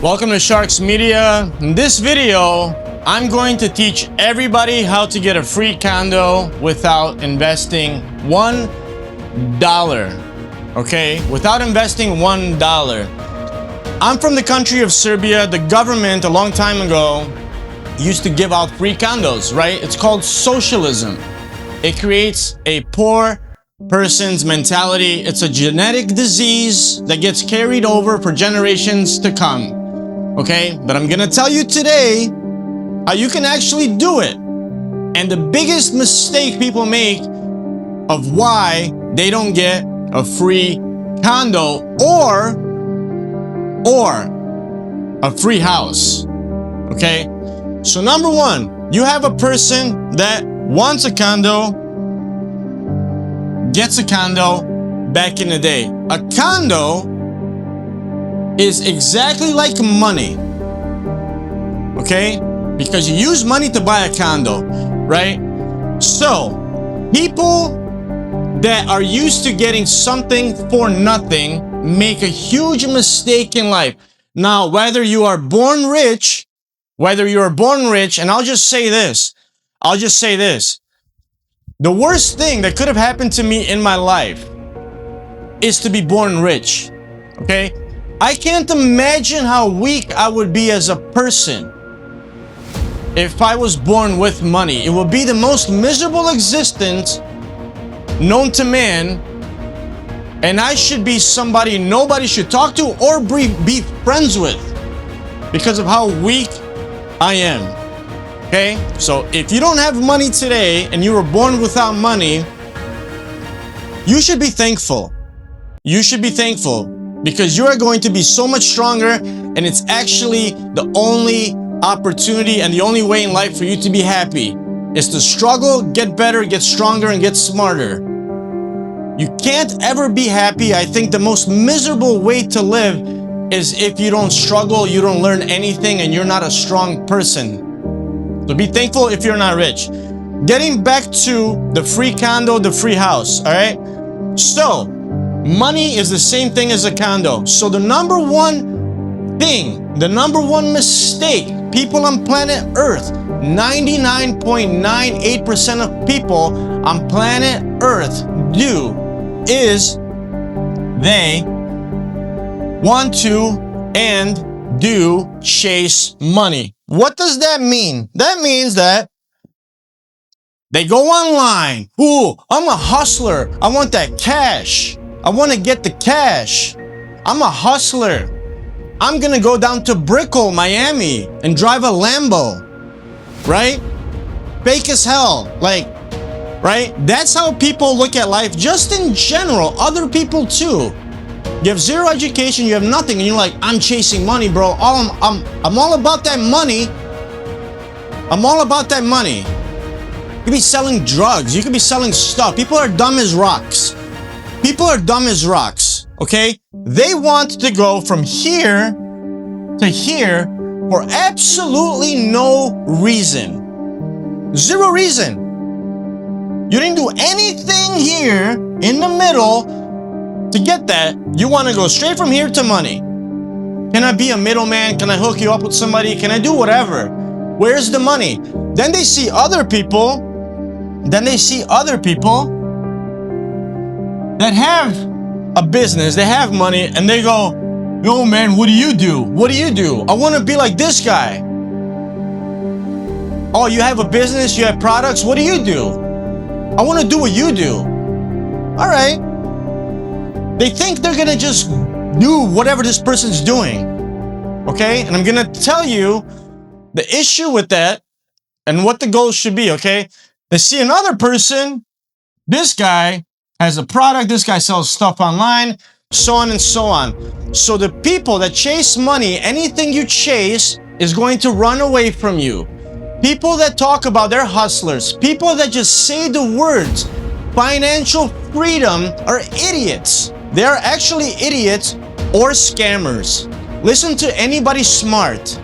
Welcome to Sharks Media. In this video, I'm going to teach everybody how to get a free condo without investing $1. Okay? Without investing $1. I'm from the country of Serbia. The government, a long time ago, used to give out free condos, right? It's called socialism. It creates a poor person's mentality. It's a genetic disease that gets carried over for generations to come. Okay, but I'm gonna tell you today how you can actually do it. And the biggest mistake people make of why they don't get a free condo or a free house. Okay, so number one, you have a person that wants a condo, gets a condo back in the day. A condo is exactly like money, okay? Because you use money to buy a condo, right? So, people that are used to getting something for nothing make a huge mistake in life. Now, whether you are born rich, and I'll just say this, the worst thing that could have happened to me in my life is to be born rich, okay? I can't imagine how weak I would be as a person if I was born with money. It would be the most miserable existence known to man, and I should be somebody nobody should talk to or be friends with because of how weak I am. Okay? So if you don't have money today and you were born without money, you should be thankful. You should be thankful. Because you are going to be so much stronger, and it's actually the only opportunity and the only way in life for you to be happy is to struggle, get better, get stronger, and get smarter. You can't ever be happy. I think the most miserable way to live is if you don't struggle, you don't learn anything, and you're not a strong person. So be thankful if you're not rich. Getting back to the free condo, the free house, all right? So, money is the same thing as a condo. So the number one mistake people on planet Earth, 99.98% of people on planet Earth do is they want to and do chase money. What does that mean? That means that they go online. Ooh, I'm a hustler. I want that cash. I want to get the cash. I'm a hustler. I'm gonna go down to Brickell, Miami and drive a Lambo, right? Fake as hell, like, right? That's how people look at life just in general, other people too. You have zero education, you have nothing, and you're like, I'm chasing money, bro. I'm all about that money. I'm all about that money. You could be selling drugs, you could be selling stuff. People are dumb as rocks. People are dumb as rocks, okay? They want to go from here to here for absolutely no reason. Zero reason. You didn't do anything here in the middle to get that. You want to go straight from here to money. Can I be a middleman? Can I hook you up with somebody? Can I do whatever? Where's the money? Then they see other people that have a business, they have money, and they go, yo man, what do you do? What do you do? I want to be like this guy. Oh, you have a business, you have products, what do you do? I want to do what you do. All right. They think they're gonna just do whatever this person's doing. Okay? And I'm gonna tell you the issue with that and what the goal should be, okay? They see another person, this guy has a product, this guy sells stuff online, so on and so on. So the people that chase money, anything you chase is going to run away from you. People that talk about they're hustlers, people that just say the words financial freedom are idiots. They are actually idiots or scammers. Listen to anybody smart.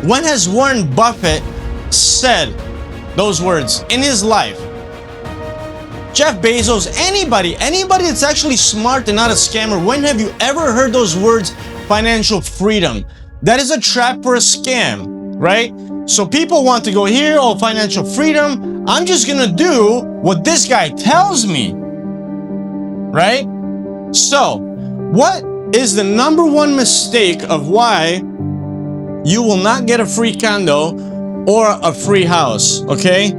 When has Warren Buffett said those words in his life? Jeff Bezos, anybody that's actually smart and not a scammer, when have you ever heard those words, financial freedom? that is a trap for a scam, right? So people want to go here, oh, financial freedom. I'm just gonna do what this guy tells me, right? So, what is the number one mistake of why you will not get a free condo or a free house, okay?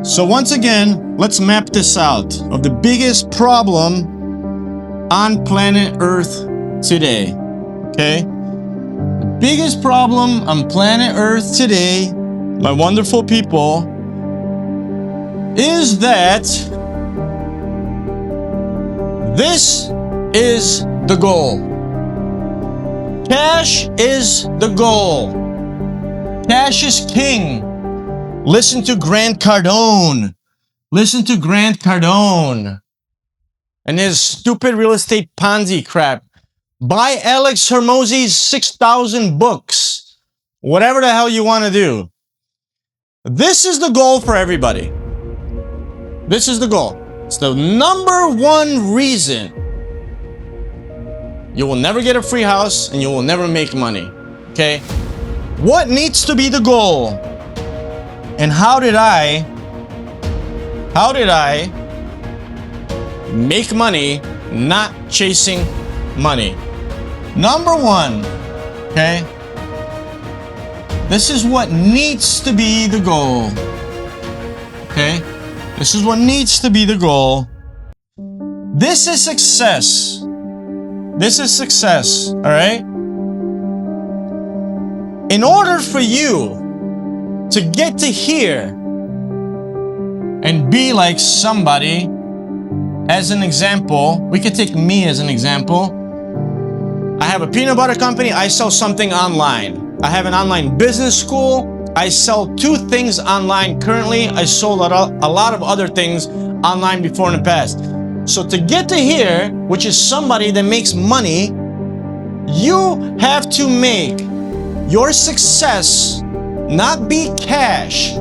So once again, let's map this out of the biggest problem on planet Earth today, okay? The biggest problem on planet Earth today, my wonderful people, is that this is the goal. Cash is the goal. Cash is king. Listen to Grant Cardone. Listen to Grant Cardone and his stupid real estate Ponzi crap. Buy Alex Hormozi's 6,000 books. Whatever the hell you want to do. This is the goal for everybody. This is the goal. It's the number one reason you will never get a free house and you will never make money. Okay? What needs to be the goal? And how did I make money not chasing money? Number one, okay? This is what needs to be the goal. Okay? This is what needs to be the goal. This is success. This is success, all right? In order for you to get to here and be like somebody, as an example, we could take me as an example. I have a peanut butter company. I sell something online. I have an online business school. I sell 2 things online currently. I sold a lot of other things online before in the past. So to get to here, which is somebody that makes money, you have to make your success not be cash,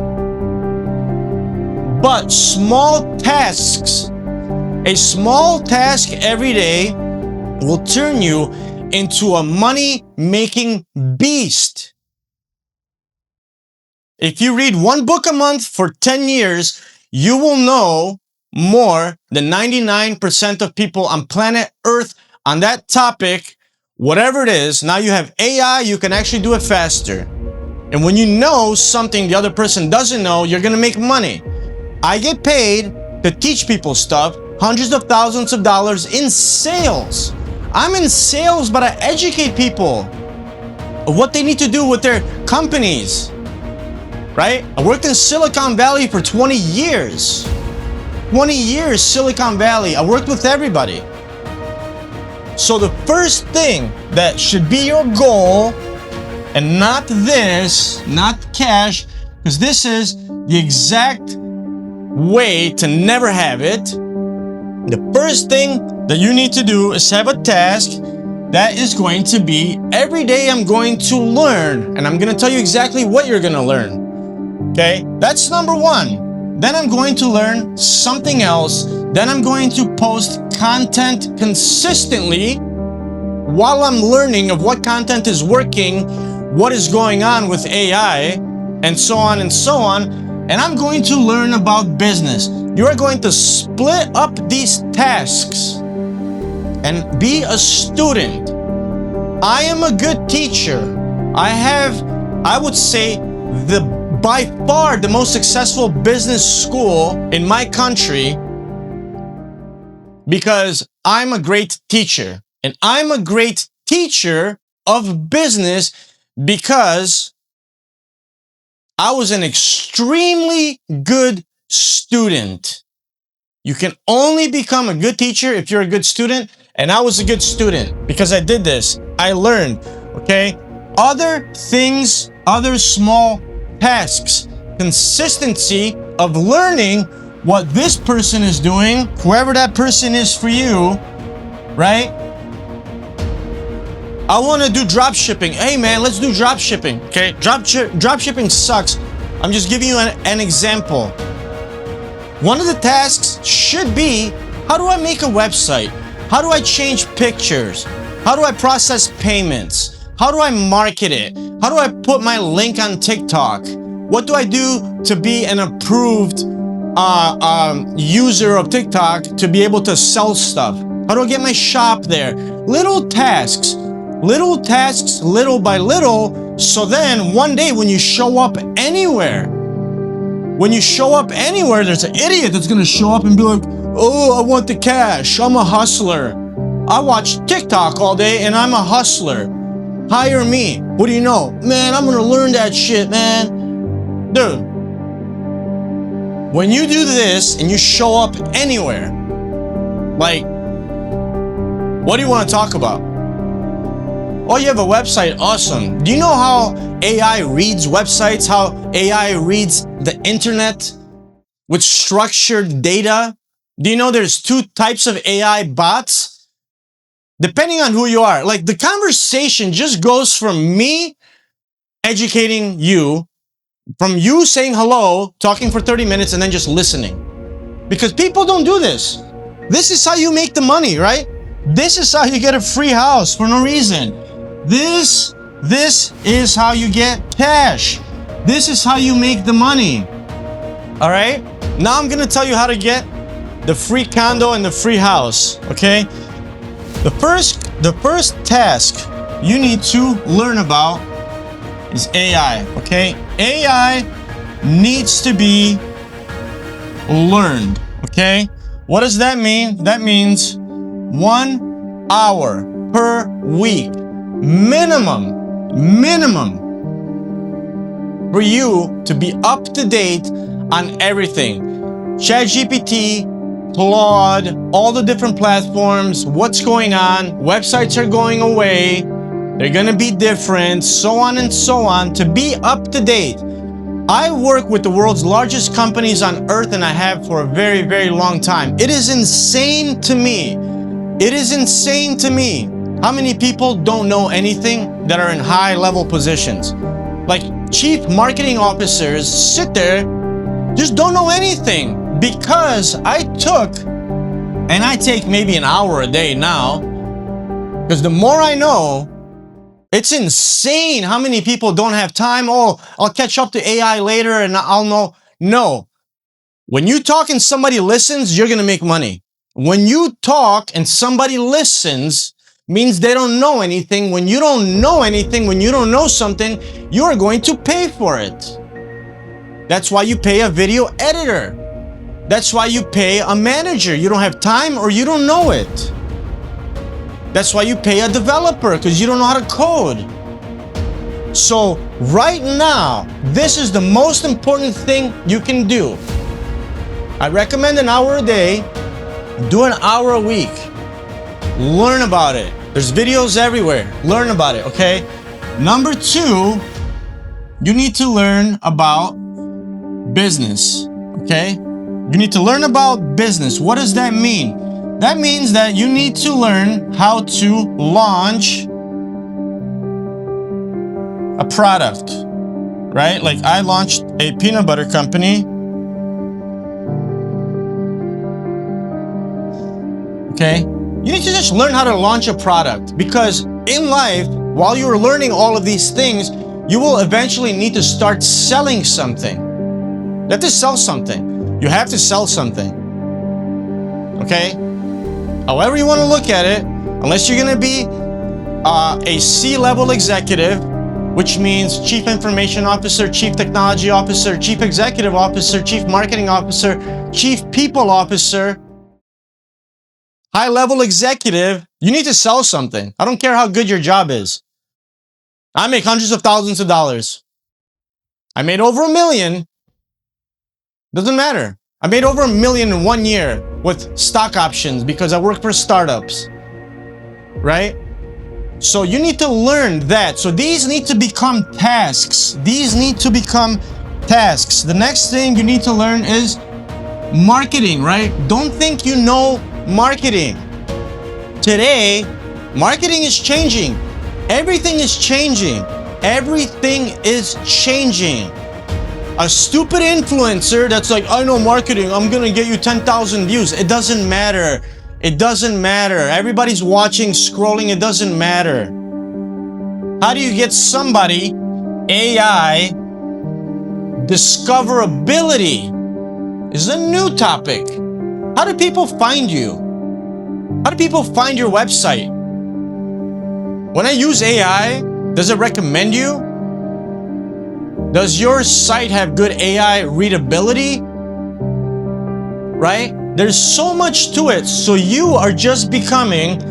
but small tasks. A small task every day will turn you into a money-making beast. If you read 1 book a month for 10 years, you will know more than 99% of people on planet Earth on that topic, whatever it is. Now you have AI, you can actually do it faster. And when you know something the other person doesn't know, you're gonna make money. I get paid to teach people stuff, hundreds of thousands of dollars in sales. I'm in sales, but I educate people of what they need to do with their companies, right? I worked in Silicon Valley for 20 years. 20 years, Silicon Valley. I worked with everybody. So the first thing that should be your goal, and not this, not cash, because this is the exact way to never have it. The first thing that you need to do is have a task that is going to be every day I'm going to learn, and I'm going to tell you exactly what you're going to learn. Okay, that's number one. Then I'm going to learn something else. Then I'm going to post content consistently while I'm learning of what content is working, what is going on with AI, and so on and so on. And I'm going to learn about business. You are going to split up these tasks and be a student. I am a good teacher. I have, I would say, by far the most successful business school in my country, because I'm a great teacher. And I'm a great teacher of business because I was an extremely good student. You can only become a good teacher if you're a good student. And I was a good student because I did this. I learned, okay? Other things, other small tasks, consistency of learning what this person is doing, whoever that person is for you, right? I want to do drop shipping. Hey man, let's do drop shipping. Okay, drop shipping sucks. I'm just giving you an example. One of the tasks should be, how do I make a website? How do I change pictures? How do I process payments? How do I market it? How do I put my link on TikTok? What do I do to be an approved user of TikTok to be able to sell stuff? How do I get my shop there? Little tasks, little by little. So then one day when you show up anywhere, there's an idiot that's gonna show up and be like, oh, I want the cash. I'm a hustler. I watch TikTok all day and I'm a hustler. Hire me. What do you know? Man, I'm gonna learn that shit, man. Dude, when you do this and you show up anywhere, like, what do you want to talk about? Oh, you have a website, awesome. Do you know how AI reads websites, how AI reads the internet with structured data? Do you know there's two types of AI bots? Depending on who you are. Like the conversation just goes from me educating you, from you saying hello, talking for 30 minutes, and then just listening. Because people don't do this. This is how you make the money, right? This is how you get a free house for no reason. This is how you get cash. This is how you make the money. All right? Now I'm gonna tell you how to get the free condo and the free house, okay? The first task you need to learn about is AI, okay? AI needs to be learned, okay? What does that mean? That means 1 hour per week, minimum, for you to be up to date on everything. ChatGPT, Claude, all the different platforms, what's going on, websites are going away, they're gonna be different, so on and so on, to be up to date. I work with the world's largest companies on earth, and I have for a very, very long time. It is insane to me. It is insane to me how many people don't know anything that are in high level positions. Like chief marketing officers sit there, just don't know anything. Because I took, and I take maybe an hour a day now, because the more I know, it's insane how many people don't have time. Oh, I'll catch up to AI later and I'll know. No. When you talk and somebody listens, you're going to make money. When you talk and somebody listens, means they don't know anything. When you don't know anything, when you don't know something, you are going to pay for it. That's why you pay a video editor. That's why you pay a manager. You don't have time or you don't know it. That's why you pay a developer, because you don't know how to code. So right now, this is the most important thing you can do. I recommend an hour a day. Do an hour a week. Learn about it. There's videos everywhere. Learn about it, okay? Number 2, you need to learn about business, okay? You need to learn about business. What does that mean? That means that you need to learn how to launch a product, right? Like I launched a peanut butter company. Okay? You need to just learn how to launch a product, because in life, while you're learning all of these things, you will eventually need to start selling something. You have to sell something. You have to sell something. Okay? However you want to look at it, unless you're going to be a C-level executive, which means Chief Information Officer, Chief Technology Officer, Chief Executive Officer, Chief Marketing Officer, Chief People Officer, high-level executive, you need to sell something. I don't care how good your job is. I make hundreds of thousands of dollars. I made over $1 million. Doesn't matter. I made over $1 million in 1 year with stock options because I work for startups, right? So you need to learn that. So these need to become tasks. These need to become tasks. The next thing you need to learn is marketing, right? Don't think you know marketing. Today, marketing is changing. Everything is changing. Everything is changing. A stupid influencer that's like, I know marketing, I'm gonna get you 10,000 views. It doesn't matter. It doesn't matter. Everybody's watching, scrolling, it doesn't matter. How do you get somebody AI discoverability is a new topic. How do people find you? How do people find your website? When I use AI, does it recommend you? Does your site have good AI readability? Right? There's so much to it. So you are just becoming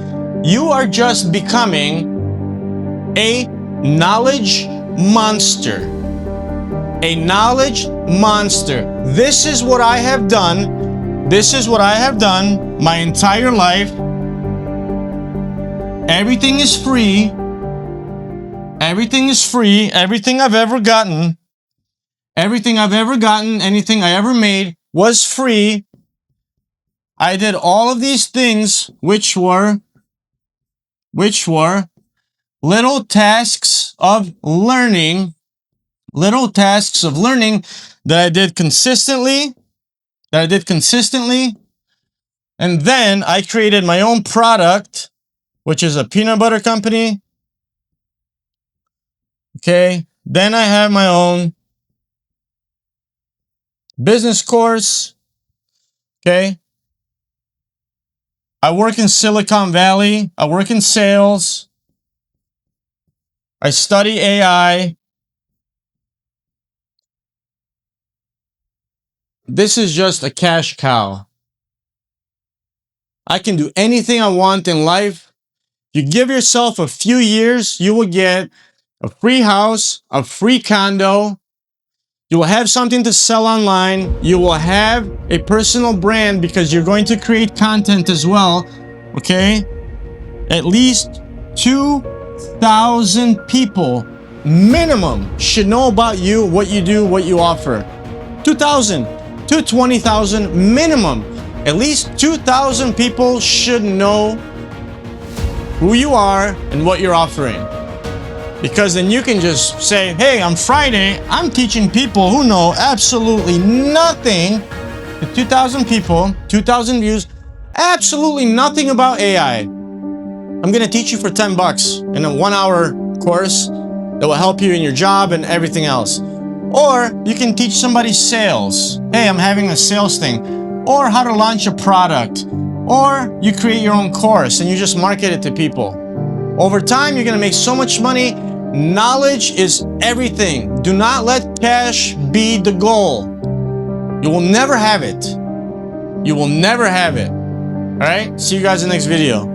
a knowledge monster. A knowledge monster. This is what I have done. This is what I have done my entire life. Everything is free. Everything is free. Everything I've ever gotten, anything I ever made was free. I did all of these things, which were little tasks of learning that I did consistently, and then I created my own product, which is a peanut butter company. Okay, then I have my own business course. Okay, I work in Silicon Valley. I work in sales. I study AI. This is just a cash cow. I can do anything I want in life. You give yourself a few years, you will get a free house, a free condo. You will have something to sell online. You will have a personal brand because you're going to create content as well. Okay? At least 2,000 people minimum should know about you, what you do, what you offer. 2,000 to 20,000 minimum. At least 2,000 people should know who you are and what you're offering. Because then you can just say, hey, on Friday, I'm teaching people who know absolutely nothing, to 2,000 people, 2,000 views, absolutely nothing about AI. I'm gonna teach you for $10 in a 1-hour course that will help you in your job and everything else. Or you can teach somebody sales. Hey, I'm having a sales thing. Or how to launch a product. Or you create your own course and you just market it to people. Over time, you're gonna make so much money. Knowledge is everything. Do not let cash be the goal. You will never have it. You will never have it. All right? See you guys in the next video.